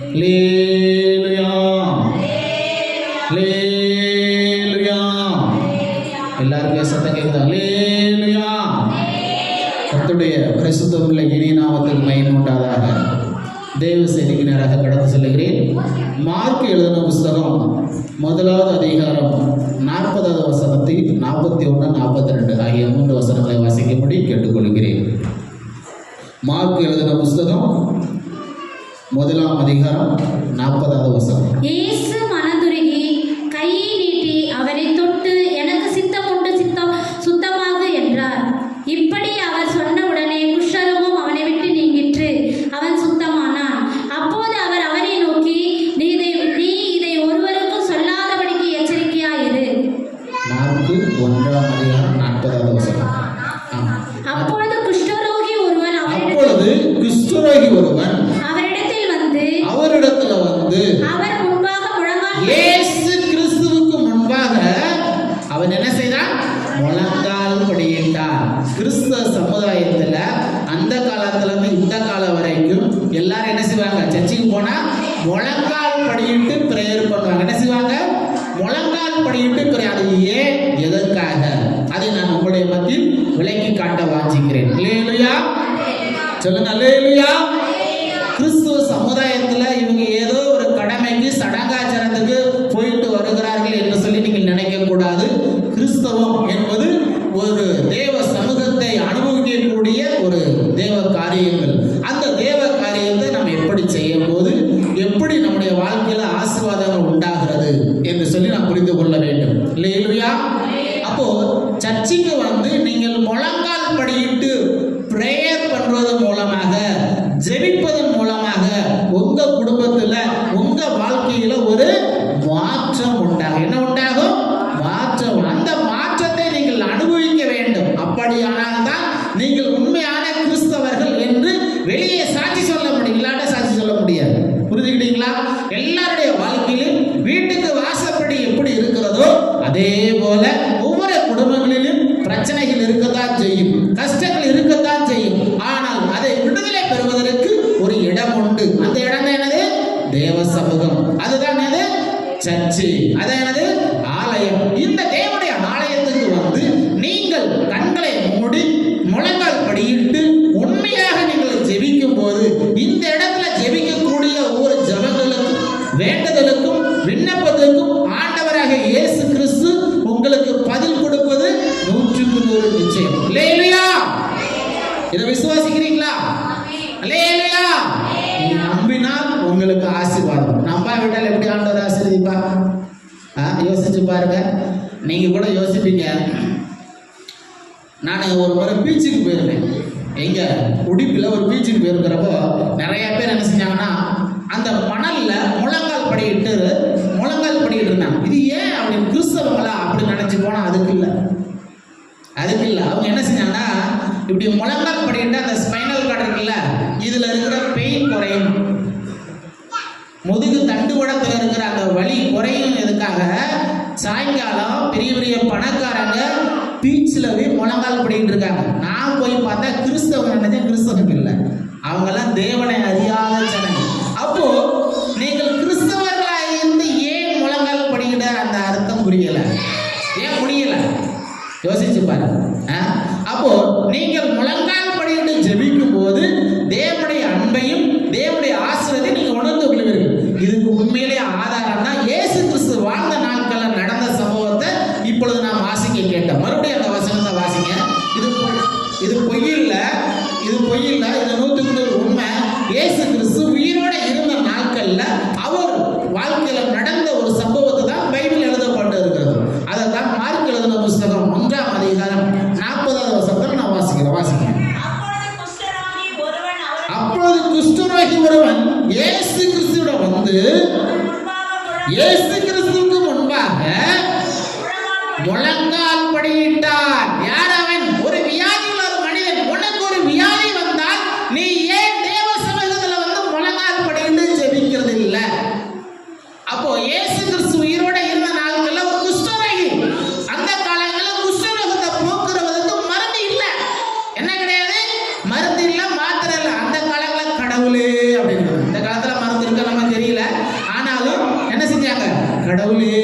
அல்லேலூயா அல்லேலூயா. எல்லாருக்கும் சத்தம் கேக்குதா? அல்லேலூயா. கர்த்தருடைய பரிசுத்தமுள்ள இனிய நாமத்துக்கு மகிமை உண்டாதாக. தேவ செய்திக்கு நேராக கடந்து செல்கிறேன். மார்க் எழுதின புஸ்தகம் 1வது அதிகாரம் 40வது வசனத்தில் 41, 42 ஆகிய 3 வசனங்களை வாசிக்கும்படி கேட்டுக்கொள்கிறேன். மார்க் எழுதின புஸ்தகம் 1ஆம் அதிகாரம் 40வது வசனம். இயேசு மனதுருகி கையை நீட்டி அவரை தொட்டு, எனக்கு சித்தம் உண்டு, சுத்தமாக என்றார். இப்படி அவர் சொன்ன உடனே குஷ்டரோகம் அவனை விட்டு நீங்கிற்று. அவன் சுத்தமானான். அப்போது அவர் அவனை நோக்கி, நீ இதை ஒருவருக்கும் சொல்லாதபடிக்கு எச்சரிக்கையாயிரு. மார்க்கு 1ஆம் அதிகாரம் 40வது வசனம். அப்பொழுது குஷ்டரோகி ஒருவன் அவரிடத்துல வந்து அவர் முன்பாக முழங்கால் இயேசு கிறிஸ்துவுக்கு முன்பாக அவன் என்ன செய்தான்? முழங்கால் படியிட்டான். கிறிஸ்தவ சமுதாயத்துல அந்த காலத்துல இருந்து இந்த காலம் வரைக்கும் எல்லாரும் என்ன செய்வாங்க? சர்ச்சுக்கு போனா முழங்கால் படியிட்டு பிரேயர் பண்ணுவாங்க. என்ன செய்வாங்க? முழங்கால் படியிட்டு பிரேயர். அது ஏன், எதற்காக? அதை நான் உங்களுடைய மத்தியில் விளக்கி காட்ட வாஞ்சிக்கிறேன். அல்லேலூயா சொல்லுங்க. அல்லேலூயா. கிறிஸ்துவ சமுதாயத்துல இவங்க ஏதோ ஒரு கடமைக்கு சடங்காச்சாரத்துக்கு போயிட்டு வருகிறார்கள் என்று சொல்லி நீங்கள் நினைக்க கூடாது. கிறிஸ்தவம் என்பது ஒரு தேவ சமூகத்தை அனுபவிக்கக்கூடிய ஒரு தேவ காரியங்கள். அந்த தேவ காரியத்தை நாம் எப்படி செய்யும் போது எப்படி நம்முடைய வாழ்க்கையில ஆசீர்வாதங்கள் உண்டாகிறது என்று சொல்லி நாம் புரிந்து கொள்ள வேண்டும். அல்லேலூயா. அப்போ சர்ச்சுக்கு வந்து நீங்கள் முழங்கால் படியிட்டு பிரேயர் பண்றது மூலமாக, ஜெபிப்பதன் மூலமாக உங்க குடும்பத்துல உங்க வாழ்க்கையில ஒரு மாற்றம் உண்டாகும். என்ன உண்டாகும்? மாற்றம். அந்த மாற்றத்தை நீங்கள் அனுபவிக்க வேண்டும். அப்படியானால் தான் நீங்கள் உண்மையான கிறிஸ்தவர்கள் என்று வெளியே சாட்சி சொல்ல முடியும். இல்லாட்ட சாட்சி சொல்ல முடியாது. புரிஞ்சுக்கிட்டீங்களா? எல்லாருடைய வாழ்க்கையிலும் வீட்டுக்கு வாசப்படி எப்படி இருக்கிறதோ அதே போல ஒவ்வொரு குடும்பங்களிலும் பிரச்சனைகள் இருக்கத்தான் செய்யும், கஷ்டங்கள் இருக்கத்தான் செய்யும். ஆனால் அதை விடுதலை பெறுவதற்கு ஒரு இடம் உண்டு. அந்த இடம் என்னது? தேவ சமூகம். அதுதான் என்னது? சர்ச்சு. அது என்னது? ஆலயம். இந்த தேவனுடைய ஆலயத்துக்கு வந்து நீங்கள் கண்களை மூடி முழங்கால் படியிட்டு உண்மையாக நீங்கள் ஜெபிக்கும் போது இந்த இடத்துல ஜெபிக்கக்கூடிய ஒவ்வொரு ஜெபங்களுக்கும் வேண்டுதலுக்கும் விண்ணப்பத்துக்கும் ஆண்டவராக இயேசு கிறிஸ்து உங்களுக்கு பதில் கொடுப்பது 100க்கு 100 நிச்சயம். அல்லேலூயா. இதை விசுவாசிக்கிறீங்களா? அல்லேலூயா. நீங்க நம்பினால் உங்களுக்கு ஆசீர்வாதம். நம்பாவிட்டால் எப்படி ஆண்டவர் ஆசீர்வதிப்பா? யோசிச்சு பாருங்க. நீங்க கூட யோசிப்பீங்க. நான் ஒரு முறை பீச்சுக்கு போயிருந்தேன். எங்க உடுப்பில் ஒரு பீச்சுக்கு போயிருக்கிறப்போ நிறைய பேர் என்ன செஞ்சாங்கன்னா அந்த மணல்ல முழங்கால் படிட்டு இருந்தாங்க. இது ஏன் அப்படின்னு கிறிஸ்தவங்களா அப்படி நினைச்சு போனா அதுக்கு இல்லை. அவங்க என்ன செஞ்சாங்கன்னா இப்படி முழங்கால் படிட்டு அந்த ஸ்பைனல் கார்டு இருக்குல்ல, இதுல இருக்கிற பெயின் குறையும், முதுகு தண்டுவடத்துல இருக்கிற அந்த வலி குறையும். எதுக்காக? சாயங்காலம் பெரிய பெரிய பணக்காரங்க பீச்சில் போய் முழங்கால் படிட்டு இருக்காங்க. நான் போய் பார்த்தா கிறிஸ்தவங்க நினைச்சேன். கிறிஸ்தவங்க இல்லை, அவங்கெல்லாம் தேவனை அறியாத ஜனங்க. அப்போ நீங்கள் கிறிஸ்தவர்களாக இருந்து ஏன் முழங்கால் படிக்கிற அந்த அர்த்தம் புரியல? ஏன் புரியல? யோசிச்சு பாருங்க. அப்போ நீங்கள் முழங்கால் படியிட்டு ஜெபிக்கும் போது தேவனுடைய அன்பையும் தேவனுடைய ஆசீர்வாதத்தை நீங்க உணர்ந்து கொள்வீர்கள். இதுக்கு உண்மையிலே ஆதாரம் தான் இயேசு கிறிஸ்து வாழ்ந்த நாட்களில் நடந்த சம்பவத்தை இப்பொழுது நாம் வாசிக்க கேட்டோம். மறுபடியும் அந்த வசனத்தை வாசிங்க. இது பொய் இல்லை, இது 100க்கு 100 உண்மை. இயேசு கிறிஸ்து உயிரோட இருந்த நாட்கள்ல அவர் வாழ்க்கையில நடந்த ஒரு சம்பவத்தை தான் பைபிள் எழுதப்பட்டு இருக்கிறது. அதை தான் மார்க் எழுதின புஸ்தகம் 1ஆம் அதிகாரம் 40வது வசனத்தை நான் வாசிக்கிறேன். அப்பொழுது குஷ்டரோகி ஒருவன் இயேசு கிறிஸ்துவிடம் வந்து இயேசு கிறிஸ்துவுக்கு முன்பாக முழங்கால் படியிட்டான். யார் அவன்? ஒரு வியாதி உள்ள ஒரு மனிதன். உனக்கு ஒரு வியாதி வந்தால் நீ ஏன் தேவ சமூகத்துல வந்து முழங்கால் படியிட்டு ஜெபிக்கிறது இல்லை? அப்போ இயேசு கிறிஸ்து உயிரோட இருந்த நாட்கள்ல ஒரு குஷ்டரோகி. அந்த காலங்களில் குஷ்டரோகத்தை போக்குறதுக்கு மருந்து இல்லை. என்ன கிடையாது? மருந்து இல்லை, மாத்திரை இல்லை. அந்த காலங்களில் கடவுளே அப்படின்னு. இந்த கடவுளே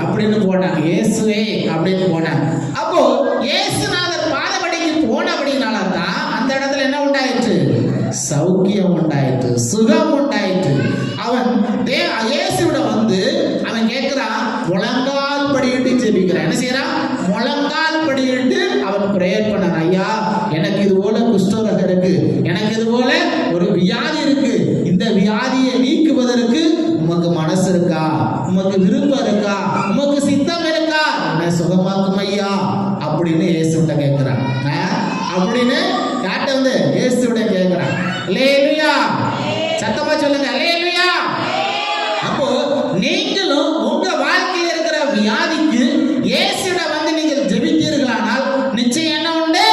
அப்படின்னு போட்டாங்க, இயேசுவே அப்படின்னு போனாங்க. அப்போ இயேசுநாதர் பாதபடிக்கு போனபடினால தான் அந்த இடத்துல என்ன உண்டாயிற்று? சௌக்கியம் உண்டாயிற்று, சுகம் உண்டாயிற்று. அவன் இயேசுவிட வந்து அவன் கேட்கிறான், முழங்கால் படியிட்டு ஜெபிக்கிறான். என்ன செய்யறான்? முழங்கால் படியிட்டு அவன் பிரேயர் பண்ணான். ஐயா, எனக்கு இது போல குஷ்டரோகம் இருக்கு, எனக்கு இது போல ஒரு வியாதி இருக்கு, இந்த வியாதியை நீக்குவதற்கு உமக்கு மனசு இருக்கா, உமக்கு விருப்பம் இருக்கா, உமக்கு சித்தம் இருக்கா, என்ன சுகமாக்கும் ஐயா அப்படின்னு இயேசுவிட்ட கேட்கிறான். அப்படின்னு யார்கிட்ட வந்து? இயேசுவிட கேட்கிறான். அல்லேலூயா, சத்தமா சொல்லுங்க அல்லேலூயா. அப்போ நீங்களும் உங்க வாழ்க்கையில் இருக்கிற வியாதிக்கு இயேசுவிட வந்து நீங்கள் ஜெபித்தீர்களானால் நிச்சயம் என்ன உண்டு?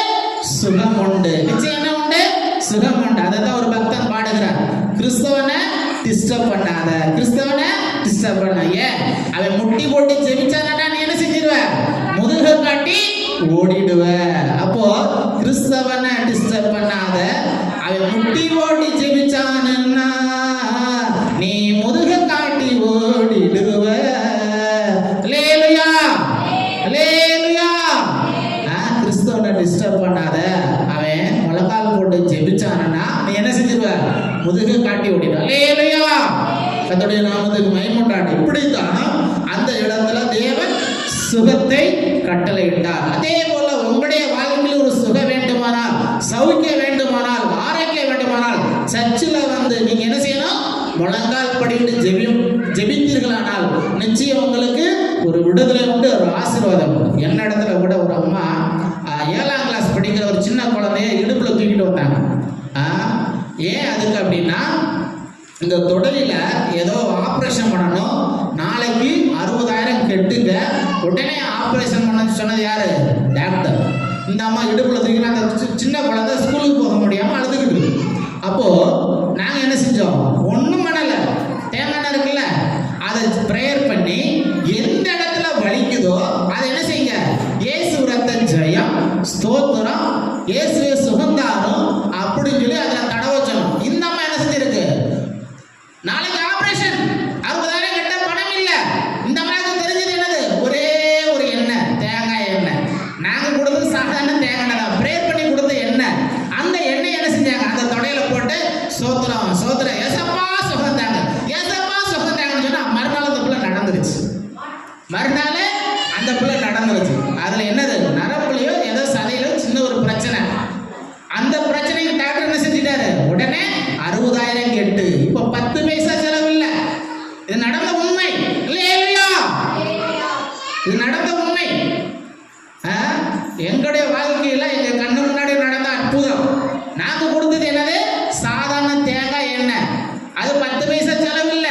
சுகம் உண்டு. நிச்சயம் என்ன உண்டு? சுகம் உண்டு. அதான் ஒரு பக்தன் பாடுகிறார், கிறிஸ்தவனை டிஸ்டர்ப் பண்ணாத, கிறிஸ்தவனை டிஸ்டர்ப் பண்ணாத. அவன் முட்டி போட்டு ஜெபிச்சானா நீ என்ன செஞ்சிருவ? முதுக காட்டி ஓடிடுவ. அப்போ கிறிஸ்தவனை டிஸ்டர்ப் பண்ணாத, அவன் முட்டி போட்டு ஜெபிச்சானா நீ முதுக காட்டி ஓடிடுவ. அல்லேலூயா, அல்லேலூயா. கிறிஸ்தவனை டிஸ்டர்ப் பண்ணாத, அவன் முழங்கால் போட்டு ஜெபிச்சானா நீ என்ன செஞ்சிருவ? முதுக காட்டி ஓடிடுவ. அல்லேலூயா, கர்த்தருடைய நாமத்துக்கு மகிமை உண்டாகட்டும். இப்படித்தான் அந்த இடத்துல தேவன் சுகத்தை கட்டளையிட்டார். அதே போல உங்களுடைய வாழ்க்கையில் ஒரு சுகம் வேண்டுமானால், சௌக்கியம் வேண்டுமானால், ஆரோக்கியம் வேண்டுமானால் சர்ச்சில் வந்து நீங்க என்ன செய்யணும்? முழங்கால் படிட்டு ஜெபித்தீர்களானால் நிச்சயம் உங்களுக்கு ஒரு விடுதலை உண்டு, ஒரு ஆசீர்வாதம் உண்டு. என்ன இடத்துல கூட ஒரு அம்மா 7ஆம் கிளாஸ் படிக்கிற ஒரு சின்ன குழந்தைய இடுப்புல தூக்கிட்டு வந்தாங்க. ஏன் அதுக்கு அப்படின்னா, இந்த தொடரில் ஏதோ ஆப்ரேஷன் பண்ணணும், நாளைக்கு 60,000 கெட்டுங்க, உடனே ஆப்ரேஷன் பண்ண சொன்னது யாரு? டாக்டர். இந்த அம்மா இடுப்புல தூக்கினா அந்த சின்ன குழந்தை ஸ்கூலுக்கு போக முடியாம அழுதுகிட்டு. அப்போ நாங்க என்ன செஞ்சோம்? ஒண்ணும் பண்ணல, தேங்காய் இருக்குல்ல, அதை பிரேயர் பண்ணி எந்த இடத்துல வலிக்குதோ அதை என்ன செய்யுங்க? இயேசு ரத்த ஜெயம், ஸ்தோத்திரம், இயேசுவே சுகந்தாரம் அப்படின்னு சொல்லி அதை தடவை வச்சோம். இந்த அம்மா என்ன செஞ்சிருக்கு? நாளைக்கு ஆபரேஷன், 60,000 கட்ட பணம் இல்ல. இந்த அம்மாவுக்கு தெரிஞ்சது என்னது? ஒரே ஒரு எண்ணெய், தேங்காய் எண்ணெய். நாங்க கொடுத்தது சாதாரண தேங்காய் தான், பிரேயர் பண்ணி கொடுத்த எண்ணெய். அந்த எண்ணெய் என்ன செஞ்சாங்க? அந்த தொடையில போட்டு சோத்திரம் சோத்திரம், ஏசப்பா சுகந்தாங்க, ஏசப்பா சுகந்தாங்கன்னு சொன்னா மறுநாள் அந்த பிள்ளை நடந்துருச்சு. மறுநாள் அந்த பிள்ளை நடந்துருச்சு. அதுல என்னது? நரம்புலையோ ஏதோ சதையிலோ சின்ன ஒரு பிரச்சனை. அந்த பிரச்சனைக்கு டாக்டர் என்ன செஞ்சிட்டாரு? உடனே 60,000 கெட்டு. இப்ப 10 பைசா செலவு இல்ல. இது நடந்த உண்மை. அல்லேலூயா, இது நடந்த உண்மை. எங்களுடைய வாழ்க்கையில எங்க கண்ணு முன்னாடி நடந்த அற்புதம். நாங்க கொடுத்தது என்னது? சாதாரண தேங்காய் எண்ணெய். அது 10 பைசா செலவு இல்ல.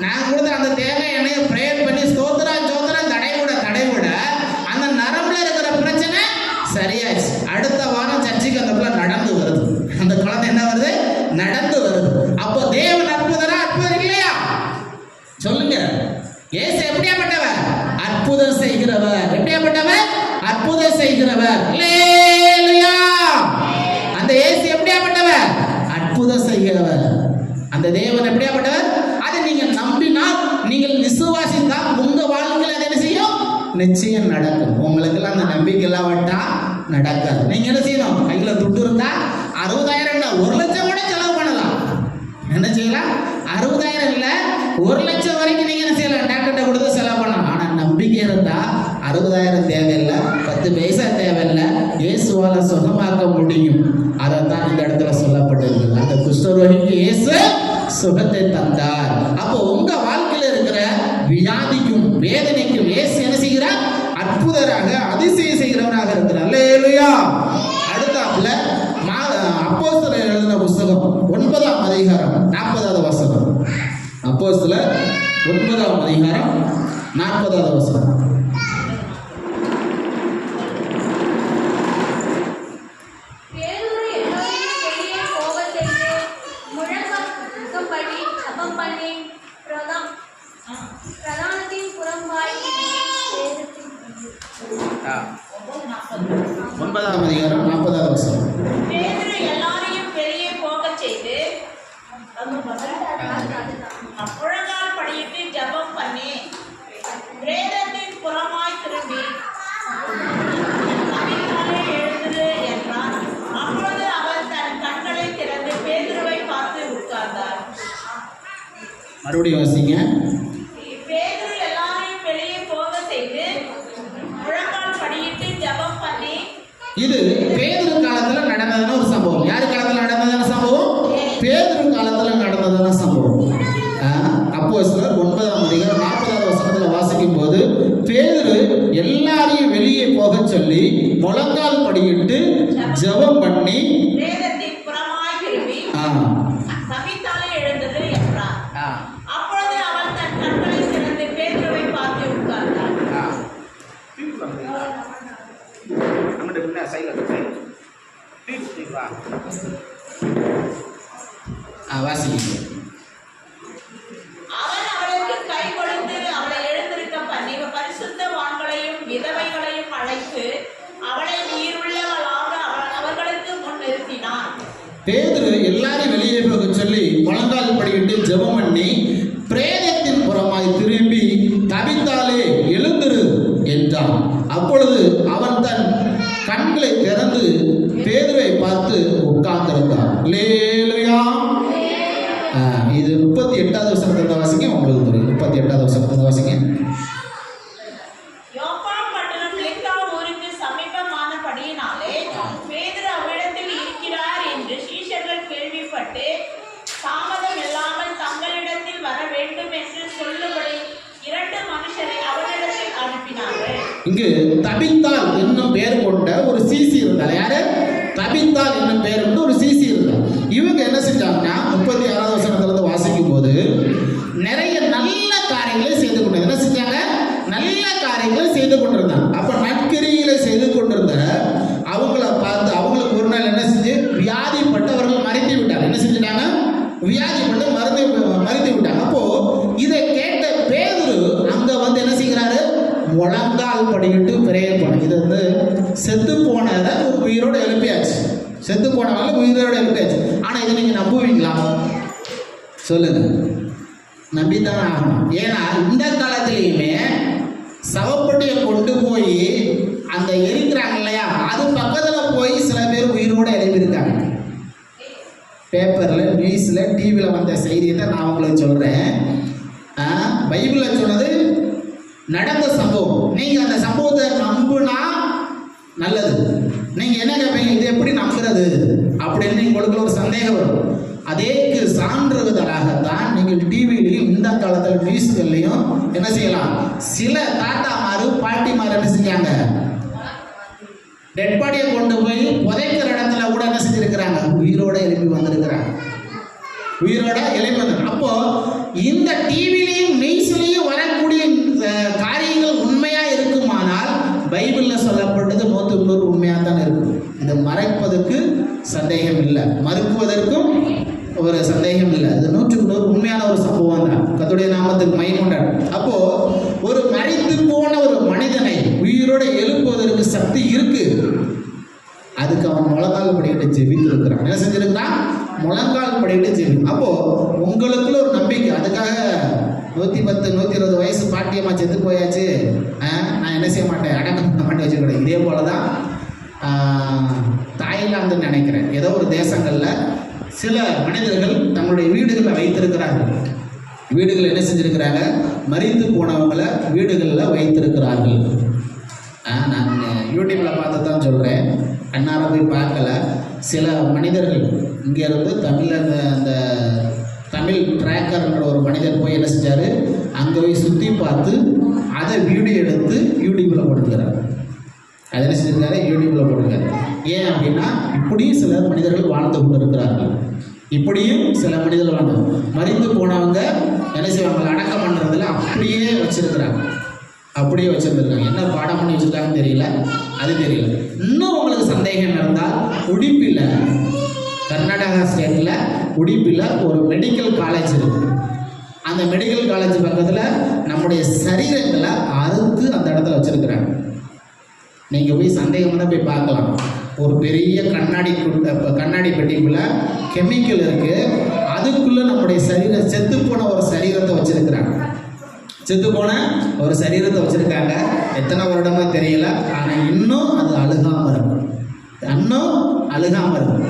நாங்க கொடுத்த அந்த தேங்காய் எண்ணெயை பிரேயர் பண்ணி ஸ்தோத்திரா ஜோத்திரம் தடைவிட அந்த நரம்புல இருக்கிற பிரச்சனை சரியாச்சு. அடுத்த வாரம் சர்ச்சைக்கு அந்த பிள்ளை நடந்து வருது. அந்த குழந்தை என்ன வருது? நடந்து வருது. அப்போ தேவன் அற்புதரா? அற்புதம் இல்லையா? சொல்லுங்க. இயேசு எப்படியாப்பட்டவர்? அற்புதம் செய்கிறவர். எப்படியாப்பட்டவர்? அற்புதம் செய்கிறவர். அல்லேலூயா. அந்த இயேசு எப்படியாப்பட்டவர்? அற்புதம் செய்கிறவர். அந்த தேவன் எப்படியாப்பட்டவர்? அதை நீங்க நம்பினால், நீங்கள் விசுவாசித்தால் உங்க வாழ்க்கையில் அது என்ன செய்யும்? நிச்சயம் நடக்கும். உங்களுக்கு எல்லாம் அந்த நம்பிக்கை இல்லாவிட்டா நடக்காது. நீங்க என்ன செய்யணும்? கையில துட்டு இருந்தா 60,000 இல்ல, 1,00,000 கூட செலவு பண்ணலாம். என்ன செய்யலாம்? 60,000 இல்ல, 1,00,000 வரைக்கும் நீங்க என்ன செய்யலாம்? டாக்டர்கிட்ட கொடுத்து செலவு பண்ணலாம். ஆனா நம்பிக்கை இருந்தா 60,000 தேவையில்லை, 10 பைசா தேவையில்லை, இயேசுவால சுகமாக்க முடியும். அதைத்தான் இந்த இடத்துல சொல்லப்பட்டிருக்கு. அந்த குஷ்டரோகிக்கு இயேசு சுகத்தை தந்தார். அப்போ உங்க வாழ்க்கையில் இருக்கிற வியாதிக்கும் வேதனைக்கும் இயேசு என்ன செய்கிறார்? அற்புதராக, அதிசயம் செய்கிறவராக இருக்கிறார். அல்லேலூயா. அடுத்தாப்புல அப்போஸ்தலர் எழுதின புத்தகம் 9ஆம் அதிகாரம் 40வது வசனம். அப்போஸ்தலர் 9ஆம் அதிகாரம் 40வது வசனம். ஒன்பதாம் அதிகாரம் 40வது வசனம். எல்லாரையும் வெளியே போக செய்து முழங்கால் படியிட்டு ஜெபம் பண்ணி மறுபடியும் வாசிங்க. பேதுரு எல்லாரையும் வெளியே போக செய்து முழங்கால் படியிட்டு ஜெபம் பண்ணி. இது பேதுரு காலத்துல நடந்ததான ஒரு சம்பவம். யாரு காலத்துல நடந்ததான சம்பவம்? பேதுரு காலத்துல நடந்ததான சம்பவம். அப்போஸ்தலர் 9ஆம் அதிகாரம் 40வது வசனத்துல வாசிக்கும் போது பேதுரு எல்லாரையும் வெளியே போக சொல்லி முழங்கால் படியிட்டு ஜெபம் பண்ணி வேதத்தின் புறமாய் திரும்பி தபித்தாளே எழுந்தது என்றார். அப்பொழுது அவன் தன் கண்களை திறந்து பேதுருவை பார்த்து உட்கார்ந்தார். வாசிங்க. அவன் அவளுக்கு கை கொடுத்து அவளை எழுந்திருக்க பண்ணி பரிசுத்தவான்களையும் விதவைகளையும் அழைத்து அவளை நீருள்ளவளாக அவர்களுக்கு முன் நிறுத்தினான். பேதுரு எல்லாரையும் வெளியே போக சொல்லி முழங்கால் படியிட்டு ஜெபம் பண்ணி பிரேதத்தின் புறமாய் திரும்பி தபித்தாலே எழுந்திரு என்றான். அப்பொழுது அவன் தன் கண்களை திறந்து பேதுருவை பார்த்து உட்கார்ந்திருந்தான். அல்லேலூயா. இது 38வது வசனத்தை வாசிங்க. உங்களுக்கு தெரியும் 38வது வசனத்தை வாசிங்க. யோப்பா பட்டணம் லிக்கா ஊருக்கு சமீபமானபடியினாலே பேதுரு அவ்விடத்தில் இருக்கிறார் என்று சீஷர்கள் கேள்விப்பட்டு தாமதம் இல்லாமல் தங்களிடத்தில் வர வேண்டும் என்று சொல்லும்படி 2 மனுஷரை அவனிடத்தில் அனுப்பினார்கள். இங்கு தபித்தாள் என்னும் பெயர் கொண்ட ஒரு சீசி இருந்தாள். யாரு? தபித்தாள் என்னும் பெயர் கொண்ட ஒரு சீசி இருந்தாள். இவங்க என்ன செஞ்சாங்கன்னா 36வது வசனத்துல வாசிக்கும் போது நிறைய நல்ல காரியங்களை செய்து கொண்டு என்ன செஞ்சாங்க? நல்ல காரியங்களை செய்து கொண்டிருந்தாங்க. அப்ப நற்கிரிகளை செய்து கொண்டிருந்த அவங்கள பார்த்து அவங்களுக்கு ஒரு நாள் என்ன செஞ்சு வியாதிப்பட்டவர்கள் மறைத்து விட்டாங்க. என்ன செஞ்சுட்டாங்க? வியாதிப்பட்டு மறைத்து விட்டாங்க. அப்போ இதை கேட்ட பேதுரு அங்க வந்து என்ன செய்கிறாரு? முழங்கால் படிக்கிட்டு பிரேயர் பண்ண. இது வந்து செத்து போனதை ஒரு உயிரோட எழுப்பியாச்சு. செத்து போனவங்க உயிரோட எழுப்பியாச்சு. ஆனா இதை நீங்க நம்புவீங்களா? சொல்லுங்க. நம்பித்தானே ஆகணும். ஏன்னா இந்த காலத்திலையுமே சவப்பட்டியை கொண்டு போய் அந்த எரிக்கிறாங்க இல்லையா, அது பக்கத்துல போய் சில பேர் உயிரோட எழுப்பியிருக்காங்க. பேப்பர்ல, நியூஸ்ல, டிவியில வந்த செய்தியை தான் நான் உங்களுக்கு சொல்றேன். பைபிள்ல சொன்னது நடந்த சம்பவம். நீங்க அந்த சம்பவத்தை நம்புனா நல்லது. நீங்க என்ன கேட்பீங்க? இது எப்படி நம்புறது அப்படின்னு உங்களுக்கு ஒரு சந்தேகம் வரும். அதேக்கு சான்றுதலாகத்தான் நீங்கள் டிவிலையும் இந்த காலத்தில் நியூஸ்கள்லையும் என்ன செய்யலாம்? சில தாத்தாமாரு பாட்டிமாரு என்ன செஞ்சாங்க? டெட் பாடியை கொண்டு போய் புதைக்கிற இடத்துல கூட என்ன செஞ்சிருக்கிறாங்க? உயிரோட எழுப்பி வந்திருக்கிறாங்க. உயிரோட எழுப்பி வந்து. அப்போ இந்த டிவிலையும் நியூஸ்லையும் வரக்கூடிய காரியங்கள் உண்மையா இருக்குமானால் பைபிள்ல சொல்லப்பட்டது 100% உண்மையா தான் இருக்கும். இதை மறைப்பதற்கு சந்தேகம் இல்லை, மறுக்குவதற்கும் ஒரு சந்தேகம் இல்லை. இது 100% உண்மையான ஒரு சம்பவம் தான். கர்த்தருடைய நாமத்துக்கு மகிமை உண்டாகட்டும். அப்போ ஒரு மரித்து போன ஒரு மனிதனை உயிரோட எழுப்புவதற்கு சக்தி இருக்கு. அதுக்கு அவன் முழங்கால் படிக்கிட்டு ஜெபித்து இருக்கிறான். என்ன செஞ்சிருக்கிறான்? முழங்கால் படிக்கிட்டு ஜெபி. அப்போ உங்களுக்குள்ள ஒரு நம்பிக்கை. அதுக்காக 110 120 வயசு பாட்டியம்மா செத்து போயாச்சு, நான் என்ன செய்ய மாட்டேன், அடக்கம் பண்ண மாட்டேன் வச்சுக்கிறேன். இதே போலதான் தாய்லாந்துன்னு நினைக்கிறேன், ஏதோ ஒரு தேசங்கள்ல சில மனிதர்கள் தங்களுடைய வீடுகளை வைத்திருக்கிறார்கள். வீடுகள் என்ன செஞ்சிருக்கிறாங்க? மரித்து போனவங்களை வீடுகளில் வைத்திருக்கிறார்கள். நான் யூடியூப்ல பார்த்து தான் சொல்றேன், அன்னார போய் பார்க்கல. சில மனிதர்கள் இங்கேருந்து அந்த தமிழ் ட்ராக்கர்ன்ற ஒரு மனிதர் போய் என்ன செஞ்சாரு? அங்கே போய் சுற்றி பார்த்து அதை வீடியோ எடுத்து யூடியூப்ல போட்டுக்கிறார். அதை என்ன செஞ்சிருக்காரு? யூடியூப்ல போட்டுருக்காரு. ஏன் அப்படின்னா இப்படியும் சில மனிதர்கள் வாழ்ந்து கொண்டு இருக்கிறார்கள். இப்படியும் சில மனிதர்கள் வாழ்ந்து மரித்து போனவங்க என்ன செய்வாங்க? அடக்கம் பண்ணுறதுல அப்படியே வச்சிருக்கிறாங்க. அப்படியே வச்சிருந்துருக்காங்க. என்ன பாடம் பண்ணி வச்சிருக்காங்கன்னு தெரியல, அது தெரியல. இன்னும் உங்களுக்கு சந்தேகம் இருந்தால் உடுப்பில், கர்நாடகா ஸ்டேட்டில் உடுப்பில் ஒரு மெடிக்கல் காலேஜ் இருக்கு. அந்த மெடிக்கல் காலேஜ் பக்கத்தில் நம்முடைய சரீரங்களை அறுத்து அந்த இடத்துல வச்சிருக்கிறாங்க. நீங்கள் போய் சந்தேகம் தான் போய் பார்க்கலாம். ஒரு பெரிய கண்ணாடி பெட்டிக்குள்ள கெமிக்கல் இருக்கு. அதுக்குள்ள நம்முடைய சரீரம் செத்து போன ஒரு சரீரத்தை வச்சிருக்கிறாங்க. செத்து போன ஒரு சரீரத்தை வச்சிருக்காங்க. எத்தனை வருடமா தெரியல, ஆனா இன்னும் அது அழுகாம இருக்கும். இன்னும் அழுகாம இருக்கும்.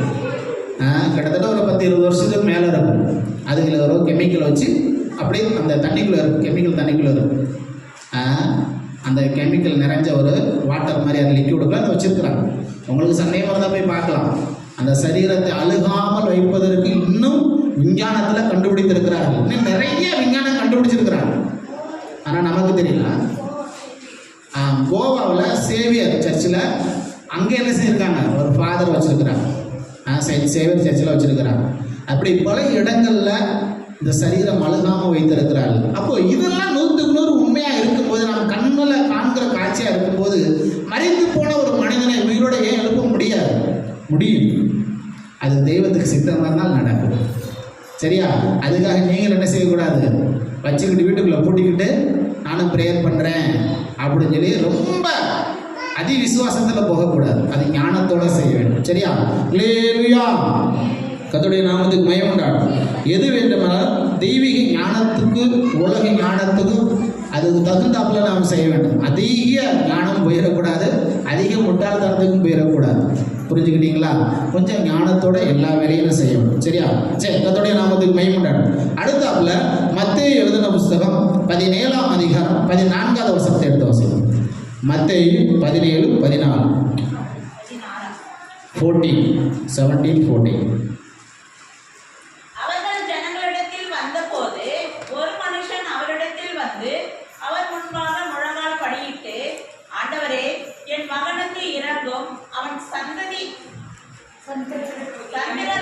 கிட்டத்தட்ட ஒரு 10-20 வருஷத்துக்கு மேல இருக்கும். அதுக்குள்ள ஒரு கெமிக்கல் வச்சு அப்படியே அந்த தண்ணிக்குள்ளே இருக்கும், கெமிக்கல் தண்ணிக்குள்ளே இருக்கும். அந்த கெமிக்கல் நிறைஞ்ச ஒரு வாட்டர் மாதிரி அது லிக்விடுக்குள்ள அதை வச்சுருக்கிறாங்க. உங்களுக்கு சந்தேகமாக இருந்தால் போய் பார்க்கலாம். அந்த சரீரத்தை அழுகாமல் வைப்பதற்கு இன்னும் விஞ்ஞானத்தில் கண்டுபிடித்திருக்கிறார்கள். இன்னும் நிறைய விஞ்ஞானம் கண்டுபிடிச்சிருக்கிறாங்க. ஆனால் நமக்கு தெரியல. கோவாவில் சேவியர் சர்ச்சில் அங்கே என்ன செஞ்சுருக்காங்க, ஒரு ஃபாதர் வச்சுருக்கிறாங்க. சேவியர் சர்ச்சில் வச்சுருக்கிறாங்க. அப்படி பல இடங்களில் இந்த சரீரம் அழுகாமல் வைத்திருக்கிறார்கள். அப்போது இதெல்லாம் 100க்கு 100 உண்மையாக இருக்கும்போது, நம்ம கண்ணில் காண்கிற காட்சியாக இருக்கும்போது, மறைந்து போன ஒரு மனிதனை உயிரோட ஏன் எழுப்ப முடியாது? முடியும். அது தெய்வத்துக்கு சித்தமாக இருந்தால் நடக்கும். சரியா? அதுக்காக நீங்கள் என்ன செய்யக்கூடாது, வச்சுக்கிட்டு வீட்டுக்குள்ளே பூட்டிக்கிட்டு நானும் ப்ரேயர் பண்ணுறேன் அப்படின்னு சொல்லி ரொம்ப அதி விசுவாசத்தில் போகக்கூடாது. அது ஞானத்தோடு செய்ய வேண்டும். சரியா? அல்லேலூயா. கர்த்தருடைய நாமத்துக்கு மகிமை உண்டாகட்டும். எது வேண்டுமானால் தெய்வீக ஞானத்துக்கு உலக ஞானத்துக்கும் அதுக்கு தகுந்தாப்புல நாம் செய்ய வேண்டும். அதிக ஞானம் போயிடக்கூடாது, அதிக முட்டாள்தனத்துக்கும் போயிடக்கூடாது. புரிஞ்சுக்கிட்டீங்களா? கொஞ்சம் ஞானத்தோட எல்லா வேலையும் செய்ய வேண்டும். சரியா? சரி, கர்த்தருடைய நாமத்துக்கு மகிமை உண்டாகட்டும். அடுத்தாப்புல மத்தேயு எழுதின புஸ்தகம் 17ஆம் அதிகாரம் 14வது வசனத்தை எடுத்து வாசிப்போம். மத்தேயு 17:14. 17:14. அவர்கள் ஜனங்களிடத்தில் வந்தபோது ஒரு மனுஷன் அவரிடத்தில் வந்து அவர் முன்பாக முழங்கால் படியிட்டு, ஆண்டவரே, என் மகனுக்கு இரங்கும், அவன் சந்திர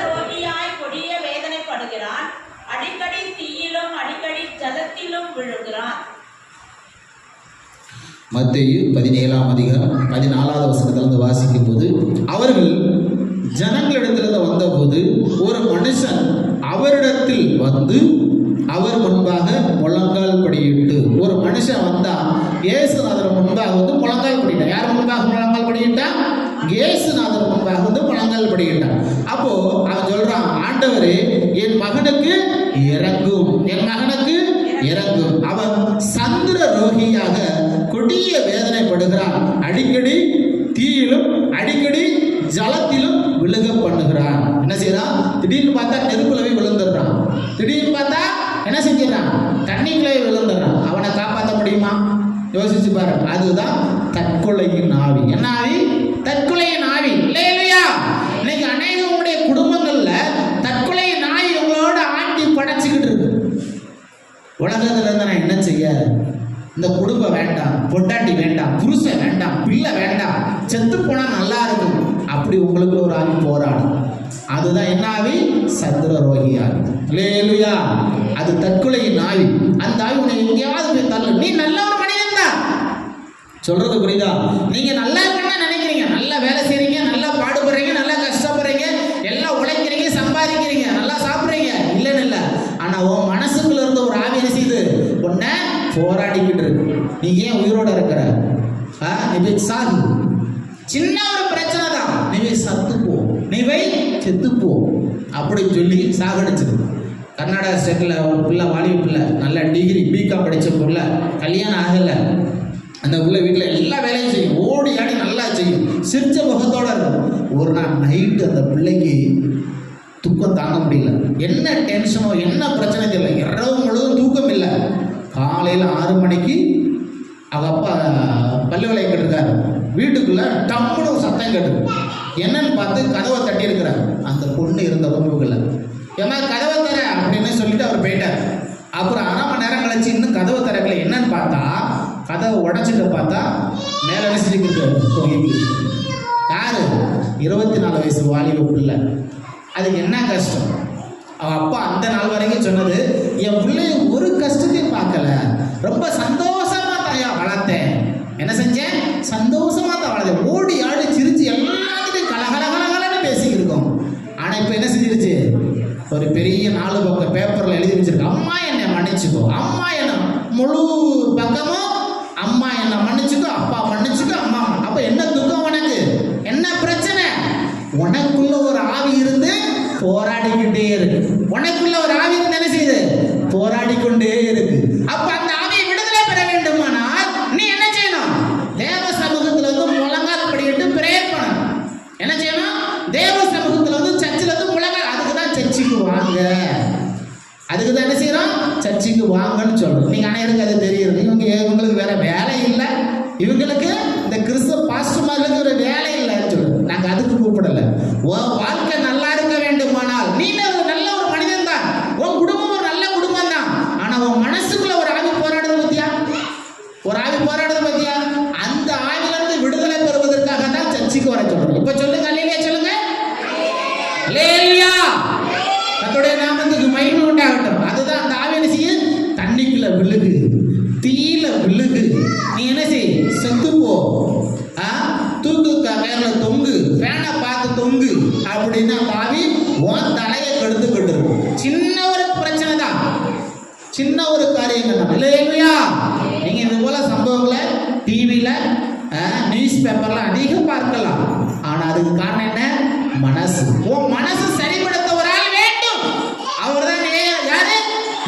ரோகியாய் கொடிய வேதனைப்படுகிறான், அடிக்கடி தீயிலும் அடிக்கடி ஜலத்திலும் விழுகிறான். மத்தேயு 17ஆம் அதிகாரம் 14வது வசனத்திலிருந்து வாசிக்கும் போது, அவர்கள் ஜனங்களிடத்திலிருந்து வந்தபோது ஒரு மனுஷன் அவரிடத்தில் வந்து அவர் முன்பாக முழங்கால் படியிட்டு. ஒரு மனுஷன் வந்தா இயேசுநாதர் முன்பாக வந்து முழங்கால் படிட்டான். யார் முன்பாக முழங்கால் படியிட்டான்? இயேசுநாதர் முன்பாக வந்து முழங்கால் படியிட்டான். அப்போ அவன் சொல்றான், ஆண்டவரே, என் மகனுக்கு இரங்கும், என் மகனுக்கு இரங்கும், அவன் சந்திர ரோகியாக கொடிய வேதனைப்படுகிறான், அடிக்கடி தீயிலும் அடிக்கடி ஜலத்திலும் விழுக பண்ணுகிறான். என்ன செய்யறான்? திடீர்னு பார்த்தா நெருப்புலவே விழுந்துடுறான், திடீர்னு பார்த்தா என்ன செஞ்சிடறான்? தண்ணிக்குள்ளே விழுந்துடுறான். அவனை காப்பாற்ற முடியுமா? யோசிச்சு பாரு. அதுதான் தற்கொலையின் ஆவி. என்ன ஆவி? தற்கொலையின் ஆவி. இல்லையா? இன்னைக்கு அநேக உங்களுடைய குடும்பங்கள்ல தற்கொலையின் ஆவி உங்களோட ஆட்டி படைச்சுக்கிட்டு இருக்கு. உலகத்துல இருந்து நான் என்ன செய்ய, இந்த குடும்பம் வேண்டாம், பொண்டாட்டி வேண்டாம், புருஷன் வேண்டாம், பிள்ளை வேண்டாம், செத்து போனா நல்லா இருக்கும், அப்படி உங்களுக்கு ஒரு ஆவி போராடும். அதுதான் என்ன ஆவி? சந்திர ரோகி ஆவி. அல்லேலூயா. அது தற்கொலையின் ஆவி. அந்த ஆவி உன்னை எங்கேயாவது போய் தள்ளு. நீ நல்ல ஒரு மனிதன் தான். சொல்றது புரியுதா? நீங்க நல்லா இருக்கணும்னு நினைக்கிறீங்க, நல்லா வேலை செய்றீங்க, நல்லா பாடுபடுறீங்க, நல்லா கஷ்டப்படுறீங்க, எல்லாம் உழைக்கிறீங்க, சம்பாதிக்கிறீங்க, நல்லா சாப்பிடுறீங்க, இல்லைன்னு இல்லை. ஆனா உன் மனசுக்குள்ள இருந்த ஒரு ஆவி என்ன செய்யுது? உன்னை போராடிக்கிட்டு இருக்கு. நீ ஏன் உயிரோட இருக்கிற? நீ போய் சாகு. சின்ன ஒரு பிரச்சனை தான், நீ போய் சத்துப்போ, நீ போய் செத்துப்போ அப்படின்னு சொல்லி சாகடிச்சிரு. கர்நாடகா ஸ்டேட்டில் ஒரு பிள்ளை, வாலிப பிள்ளை, நல்ல டிகிரி பிகாம் படித்த பிள்ளை, கல்யாணம் ஆகலை. அந்த பிள்ளை வீட்டில் எல்லா வேலையும் செய்யும், ஓடி ஆடி நல்லா செய்யும், சிரிச்ச முகத்தோடு இருக்கும். ஒரு நாள் நைட்டு அந்த பிள்ளைக்கு தூக்கம் தாங்க முடியல. என்ன டென்ஷனோ என்ன பிரச்சனை தெரியல, இரவு முழுவதும் தூக்கம் இல்லை. காலையில் 6 மணிக்கு அவங்க அப்பா பல்லு விளக்கிட்டு இருக்காரு. வீட்டுக்குள்ள டம்முன்னு சத்தம் கேட்டு என்னன்னு பார்த்து கதவை தட்டி இருக்கிறார். அந்த பொண்ணு இருந்த ரூமுக்குள்ள, ஏமா கதவை தர அப்படின்னு சொல்லிட்டு அவர் போயிட்டார். அப்புறம் 1/2 மணி நேரம் கழிச்சு இன்னும் கதவை திறக்கல. என்னன்னு பார்த்தா கதவை உடச்சிட்டு பார்த்தா மேலே நினைச்சிட்டு தூங்கிட்டு யாரு? 24 வயசு வாலிப பிள்ளை. அதுக்கு என்ன கஷ்டம்? அவன் அப்பா அந்த நாள் வரைக்கும் சொன்னது, என் பிள்ளைய ஒரு கஷ்டத்தையும் பார்க்கல, ரொம்ப சந்தோஷமா தாயா வளர்த்தேன். என்ன செஞ்சேன்? சந்தோஷமா தான் வளர்த்தேன். ஓடி ஆடி சிரிச்சு எல்லாத்தையும் கலகலகலகலன்னு பேசிக்கிருக்கோம். ஆனா இப்ப என்ன செஞ்சிருச்சு? ஒரு பெரிய 4 பக்கம் பேப்பர்ல எழுதி வச்சிருக்கு, அம்மா என்னை மன்னிச்சுக்கோ, அம்மா என்ன, முழு பக்கமும் அம்மா என்னை மன்னிச்சுக்கோ, அப்பா மன்னிச்சுக்கோ, அம்மா. அப்ப என்ன துக்கம் உனக்கு? என்ன பிரச்சனை? உனக்குள்ள ஒரு ஆவி இருந்து போராடிக்கிட்டே இருக்கு. உனக்குள்ள ஒரு ஆவி இருந்து என்ன செய்யுது? போராடிக்கொண்டே இருக்கு. அப்ப அந்த ஆவியை விடுதலை பெற வேண்டுமானால் நீ என்ன செய்யணும்? தேவ சமூகத்துல வந்து முழங்கால் படிக்கிட்டு பிரேயர் பண்ணணும். என்ன செய்யணும்? தேவ சமூகத்துல வந்து சர்ச்சில் வந்து முழங்கால். அதுக்கு தான் சர்ச்சுக்கு வாங்க, அதுக்கு தான் என்ன செய்யறோம்? சர்ச்சுக்கு வாங்கன்னு சொல்றோம். நீங்க அனைவருக்கு அது தெரியுது. இவங்களுக்கு வேற வேலை இல்லை, இவங்களுக்கு இந்த கிறிஸ்தவ பாஸ்டர்மார்களுக்கு ஒரு வேலை இல்லைன்னு சொல்லுது. நாங்க அதுக்கு கூப்பிடல. உன் வாழ்க்கை நல்லா இருக்க வேண்டுமானால் நீ ஒரு நல்ல ஒரு மனிதன் தான், உன் குடும்பம் ஒரு நல்ல குடும்பம் தான். ஆனா உன் மனசுக்குள்ள ஒரு ஆவி போராடுறது பத்தியா, ஒரு ஆவி போராடுறது பத்தியா, அந்த ஆவிலிருந்து விடுதலை பெறுவதற்காக தான் சர்ச்சுக்கு வர சொல்றோம். இப்ப சொல்லுங்க, அல்லேலூயா சொல்லுங்க, அல்லேலூயா. கர்த்தருடைய நாமத்துக்கு மகிமை உண்டாகட்டும். அதுதான் அந்த ஆவி என்ன செய்ய, தண்ணிக்குள்ள விழுகு, தீயில விழுகு, நீ என்ன செய், செத்து போ, தூக்கு மேல தொங்கு, ஃபேனை பார்த்து தொங்கு அப்படின்னு அந்த ஆவி உன் தலையை கெடுத்துக்கிட்டு இருக்கும். சின்ன ஒரு பிரச்சனை தான், சின்ன ஒரு காரியங்கள் தான், இல்லையா? நீங்க இது போல சம்பவங்களை டிவியில நியூஸ் பேப்பர்ல அதிகம் பார்க்கலாம். ஆனா அதுக்கு காரணம் என்ன? மனசு. உன் மனசு சரிப்படுத்த ஒரு ஆள் வேண்டும். அவர் தான் யாரு?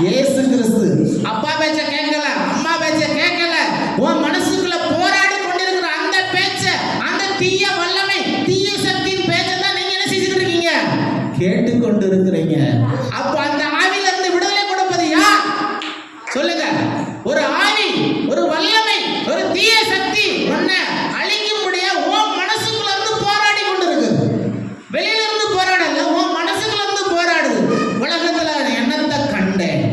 இயேசு கிறிஸ்து. அப்பா பேச்ச கேட்கல, அம்மா பேச்ச கேட்கல, உன் மனசுக்குள்ள போராடி கொண்டிருக்கிற அந்த பேச்ச, அந்த தீய வல்லமை, தீய சக்தியின் பேச்சை தான் நீங்க என்ன செஞ்சுட்டு இருக்கீங்க? கேட்டுக்கொண்டு இருக்கிறீங்க. அப்ப அந்த ஆவியில இருந்து விடுதலை கொடுப்பது யார்? சொல்லுங்க. ஒரு ஆவி, ஒரு வல்லமை, ஒரு தீய சக்தி உன்னை அழிக்கும்படியா உன் மனசுக்குள்ள இருந்து போராடி கொண்டு இருக்கு. வெளியில இருந்து போராடல, உன் மனசுக்குள்ள இருந்து போராடுது. உலகத்துல என்னத்தை கண்டேன்,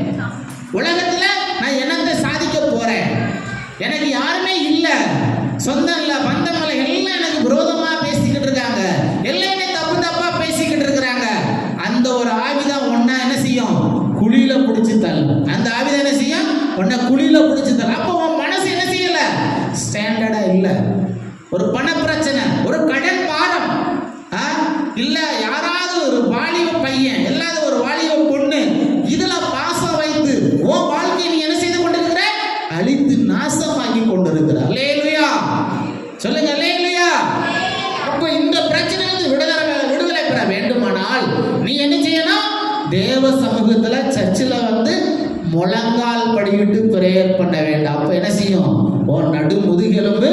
உலகத்துல நான் என்னத்தை சாதிக்க போறேன், எனக்கு யாருமே இல்ல, சொந்தம் இல்ல, பந்தம் இல்ல, எல்லாம் எனக்கு விரோதமா பேசிக்கிட்டு இருக்காங்க, எல்லாம் என்னை தப்பு தப்பா பேசிக்கிட்டு இருக்கிறாங்க. அந்த ஒரு ஆவிதான் உன்னை என்ன செய்யும்? குழியில பிடிச்சு தள்ளும். அந்த ஆவிதான் என்ன செய்யும்? உன்னை குழியில பிடிச்சு தள்ளும். அப்போ உன் மனசு என்ன செய்யல? ஸ்டாண்டர்டா இல்ல. ஒரு பண பிரச்சனை, ஒரு கடன் பாரம், இல்ல யாராவது ஒரு வாலிப பையன், இல்லாத ஒரு வாலிப பொண்ணு, இதுல பாசம் வைத்து உன் வாழ்க்கையை நீ என்ன செய்து கொண்டிருக்கிற? அழித்து நாசமாக்கி கொண்டிருக்கிற. அல்லேலூயா சொல்லுங்க, அல்லேலூயா. அப்போ இந்த பிரச்சனையிலிருந்து விடுதலை பெற வேண்டுமானால் நீ என்ன செய்யணும்? தேவ சமூகத்துல சர்ச்சில் வந்து முழங்கால் படிக்கிட்டு பிரேயர் பண்ண வேண்டாம். அப்ப என்ன செய்யும்? உன் நடு முதுகெலும்பு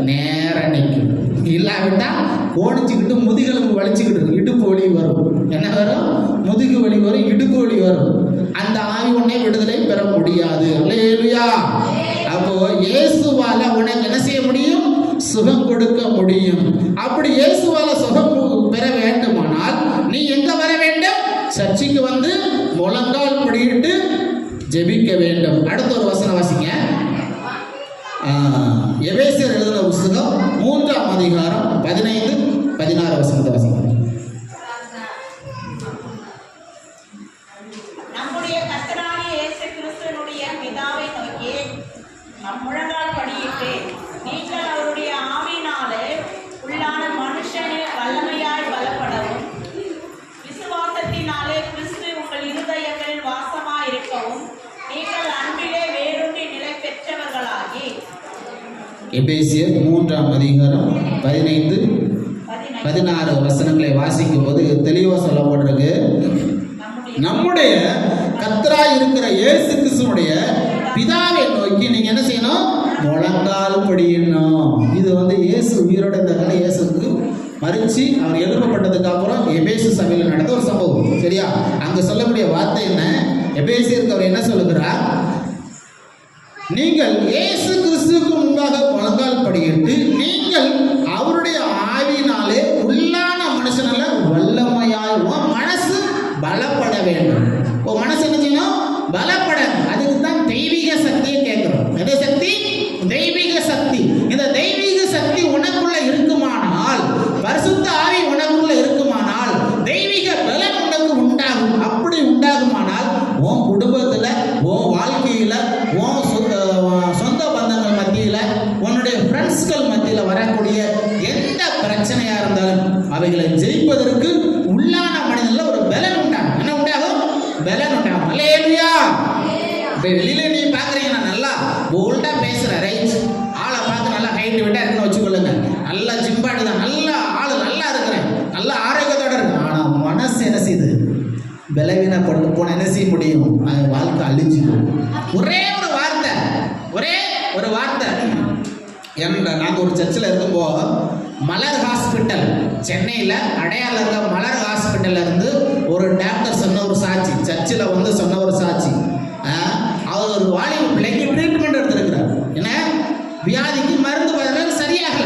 நேர நிற்கும். இல்லாவிட்டா கோணிச்சுக்கிட்டு முதுகெலும்பு வலிச்சுக்கிட்டு இடுப்பு வலி வரும். என்ன வரும்? முதுகு வலி வரும், இடுப்பு வலி வரும். அந்த ஆவி உன்னை விடுதலை பெற முடியாது. அல்லேலூயா. அப்போ இயேசுவால உனக்கு என்ன செய்ய முடியும்? சுகம் கொடுக்க முடியும். அப்படி இயேசுவால சுகம் பெற வேண்டுமானால் நீ எங்க வர வேண்டும்? சர்ச்சுக்கு வந்து முழங்கால் படியிட்டு ஜெபிக்க வேண்டும். அடுத்த ஒரு வசனம் வாசிங்க. எபேசியர் எழுதின புத்தகம் 3ஆம் அதிகாரம் 15-16 வசனத்தை வாசிங்க. நம்முடைய கர்த்தராகிய இயேசு கிறிஸ்துவினுடைய பிதாவை நோக்கி நம் முழங்கால் படியிட்டு நீங்கள் அவருடைய ஆவியினாலே உள்ளான மனுஷனை வல்லமையாய் பலப்படவும் விசுவாசத்தினாலே கிறிஸ்து உங்கள் இருதயங்களில் வாசமாய் இருக்கவும் நீங்கள் அன்பிலே வேரூன்றி நிலை பெற்றவர்களாகி. எபேசியர் 3ஆம் அதிகாரம் 15-16 வசனங்களை வாசிக்கும் போது தெளிவா சொல்லப்பட்டிருக்கு. நம்முடைய கர்த்தராய் இருக்கிற இயேசு கிறிஸ்துவுடைய பிதாவை நோக்கி நீங்க என்ன செய்யணும்? முழங்கால் படியணும். இது வந்து இயேசு உயிரோட இருந்ததால இயேசுக்கு மறிச்சு அவர் எழுப்பப்பட்டதுக்கு அப்புறம் எபேசு சபையில் நடந்த ஒரு சம்பவம். சரியா? அங்க சொல்லக்கூடிய வார்த்தை என்ன? எபேசியருக்கு அவர் என்ன சொல்லுகிறார்? நீங்கள் இயேசு கிறிஸ்துவுக்கு முன்பாக முழங்கால் படியிட்டு நீங்கள் அவருடைய ஆவியினாலே உள்ளான மனுஷனால வல்லமையாய் மனசு பலப்பட வேண்டும். மனசு என்ன செய்யணும்? பலப்பட. அதுக்கு தான் தெய்வீக சக்தியை கேட்கிறோம். எந்த சக்தி? தெய்வீக சக்தி. இந்த தெய்வீக சக்தி உனக்குள்ள இருக்குமானால், பரிசுத்த ஆவி உனக்குள்ள இருக்குமானால், தெய்வீக பலன் உனக்கு உண்டாகும். அப்படி உண்டாகுமானால் உன் குடும்பத்துல, உன் வாழ்க்கையில, உன் சொந்த பந்தங்கள் மத்தியில, உன்னுடைய ஃப்ரெண்ட்ஸ்கள் மத்தியில வரக்கூடிய எந்த பிரச்சனையா இருந்தாலும் அவைகளை ஜெயிப்பதற்கு உள்ளான மனிதன்ல ஒரு பலன் உண்டாகும். என்ன உண்டாகும்? பலன் உண்டாகும். அல்லேலூயா. வெளியில நீ பாக்குறீங்க, நான் நல்லா போல்டா பேசுறேன், ரைட், ஆளை பார்த்து நல்லா ஹைட் விட்டா இருக்குன்னு வச்சுக்கொள்ளுங்க, நல்லா ஜிம்பாடி தான், நல்லா ஆளு நல்லா இருக்கிறேன், நல்ல ஆரோக்கியத்தோட இருக்கு. ஆனா மனசு என்ன செய்யுது? பலவீனப்பட்டு போன என்ன செய்ய முடியும்? வாழ்க்கை அழிஞ்சிடும். ஒரே ஒரு வார்த்தை, ஒரே ஒரு வார்த்தை. நாங்கள் ஒரு சர்ச்சில் இருக்கும்போது மலர் ஹாஸ்பிட்டல், சென்னையில் அடையாளம் இருக்க மலர் ஹாஸ்பிட்டல்ல இருந்து ஒரு டாக்டர் சொன்ன ஒரு சாட்சி, சர்ச்சில் வந்து சொன்ன ஒரு சாட்சி. ஒரு வாலிப பிள்ளைக்கு ட்ரீட்மெண்ட் எடுத்திருக்கிறார். என்ன வியாதிக்கு மருந்து பதிலாக சரியாகல.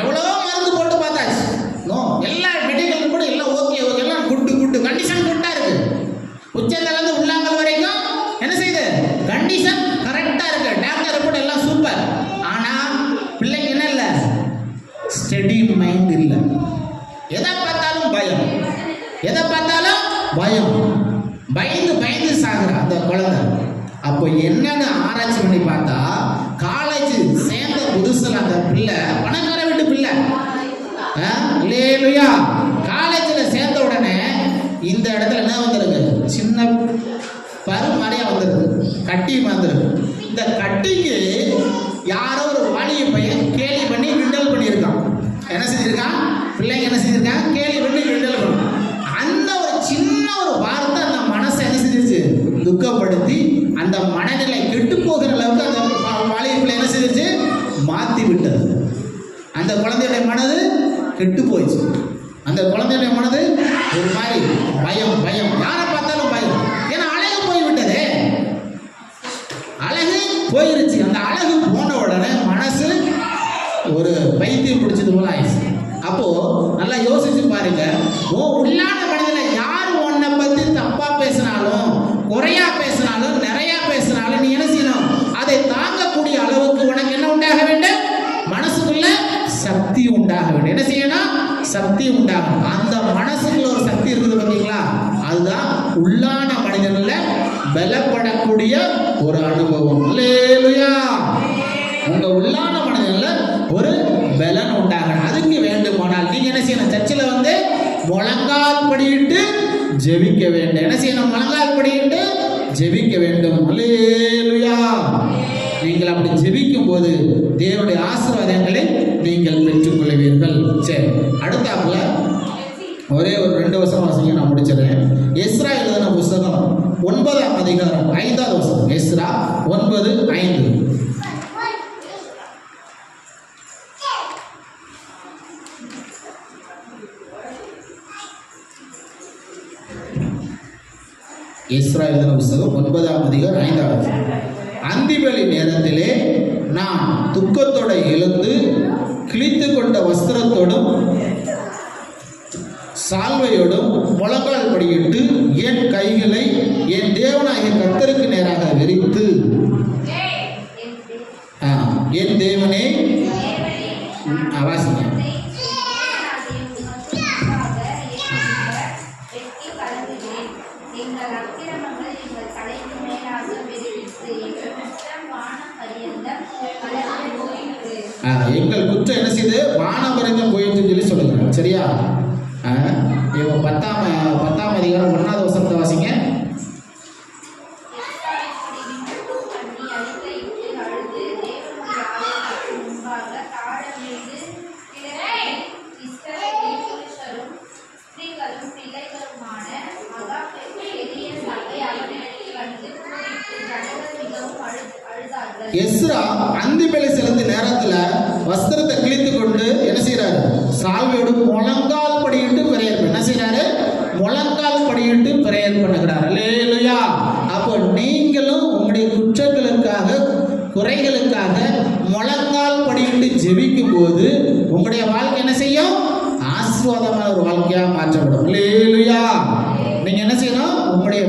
எவ்வளோ மருந்து போட்டு பார்த்தாச்சு. நோ, எல்லா மெடிக்கல் கூட எல்லாம் ஓகே எல்லாம் குட்டு கண்டிஷன் குட்டா இருக்கு. உச்சத்திலிருந்து உள்ளாங்கல் வரைக்கும் என்ன செய்யுது, கண்டிஷன் கரெக்டா இருக்கு. டாக்டர் ரிப்போர்ட் எல்லாம் சூப்பர். ஆனா பிள்ளைக்கு என்ன இல்லை, ஸ்டெடி மைண்ட் இல்லை. எதை பார்த்தாலும் பயம், எதை பார்த்தாலும் பயம், பயந்து சாகுற அந்த குழந்தை. அப்போ என்னன்னு ஆராய்ச்சி பண்ணி பார்த்தா, காலேஜ் சேர்ந்த புதுசில் அந்த பிள்ளை பணக்கார வீட்டு பிள்ளை இல்லையா, காலேஜில் சேர்ந்த உடனே இந்த இடத்துல என்ன வந்துருக்கு, சின்ன பரு மாதிரியா வந்துருக்கு, கட்டி வந்துருக்கு. இந்த கட்டிக்கு யாரோ ஒரு வாலிய பையன் கேலி பண்ணி கிண்டல் பண்ணியிருக்கான். என்ன செஞ்சிருக்கான், பிள்ளைங்க என்ன செஞ்சிருக்கான், கேலி பண்ணி கிண்டல் பண்ண. அந்த ஒரு சின்ன ஒரு வார்த்தை அந்த மனசை என்ன செஞ்சிருச்சு, துக்கப்படுத்தி அந்த மனநிலை கெட்டு போகிற அளவுக்கு அந்த வாலிய பிள்ளை என்ன செஞ்சிருச்சு, மாற்றி விட்டது. அந்த குழந்தையுடைய மனது கெட்டு போயிடுச்சு. அந்த குழந்தையுடைய மனது ஒரு மாதிரி பயம், யாரை பார்த்தாலும் பயம். ஏன்னா அழகு போய்விட்டதே, அழகு போயிருச்சு. அந்த அழகு போன உடனே மனசு ஒரு பைத்தியம் பிடிச்சது போல ஆயிடுச்சு. அப்போ நல்லா யோசிச்சு பாருங்க, உள்ளான மனிதனை யார் உன்னை பத்தி தப்பா பேசினாலும், குறையா பேசினாலும், நிறைய பேசினாலும் நீ என்ன செய்யணும், அதை தாங்கக்கூடிய அளவுக்கு உனக்கு என்ன உண்டாக வேண்டும், மனசுக்குள்ள சக்தி உண்டாக வேண்டும். என்ன செய்யணும், சக்தி உண்டாகும். அந்த மனசுக்குள்ள ஒரு சக்தி இருக்குது பார்த்தீங்களா, அதுதான் உள்ளான மனிதன்ல பலப்படக்கூடிய ஒரு அனுபவம். அல்லேலூயா. உங்க உள்ளான மனிதன்ல ஒரு பலன் உண்டாகணும். அதுக்கு வேண்டுமானால் நீங்க என்ன செய்யணும், சர்ச்சில் வந்து முழங்கால் படியிட்டு ஜெபிக்க வேண்டும். என்ன செய்யணும், முழங்கால் படியிட்டு ஜெபிக்க வேண்டும். அல்லேலூயா. நீங்கள் அப்படி ஜெபிக்கும் போது தேவனுடைய ஆசீர்வாதங்களை நீங்கள் பெற்றுக்கொள்வீர்கள். சரி, அடுத்தாப்புல ஒரே ஒரு 2 வசனம் வாசிங்க, நான் முடிச்சிடுறேன். எஸ்ரா எழுதின புஸ்தகம் 9ஆம் அதிகாரம் 5வது வசனம். எஸ்ரா 9:5. எஸ்ரா எழுதின புஸ்தகம் 9ஆம் அதிகாரம் 5வது. அந்திபலி நேரத்திலே நான் துக்கத்தோட எழுந்து கிழித்து கொண்ட வஸ்திரத்தோடும் சால்வையோடும் முழங்கால் படியிட்டு என் கைகளை என் தேவனாகிய கர்த்தருக்கு நேராக விரித்து, என் தேவனே வாசிங்க, எங்கள் குற்றம் என்ன செய்து வானம் வரைக்கும் போயிட்டு சொல்லி சொல்லுங்க. சரியா? இவங்க 10ஆம் அதிகாரம் 1வது வசனத்தை வாசிங்க. எஸ்ரா அந்திபலி செலுத்தி நேரத்துல வஸ்திரத்தை கிழித்து கொண்டு என்ன செய்யறாரு, சால்வையோடு முழங்கால் படியிட்டு பிரேயர் என்ன செய்யறாரு, முழங்கால் படியிட்டு பிரேயர் பண்ணுகிறார். அல்லேலூயா. அப்போ நீங்களும் உங்களுடைய குற்றங்களுக்காக, குறைகளுக்காக முழங்கால் படியிட்டு ஜெபிக்கும் போது உங்களுடைய வாழ்க்கை என்ன செய்யும், ஆசீர்வாதமான ஒரு வாழ்க்கையா மாற்றப்படும். அல்லேலூயா. நீங்க என்ன செய்யணும், உங்களுடைய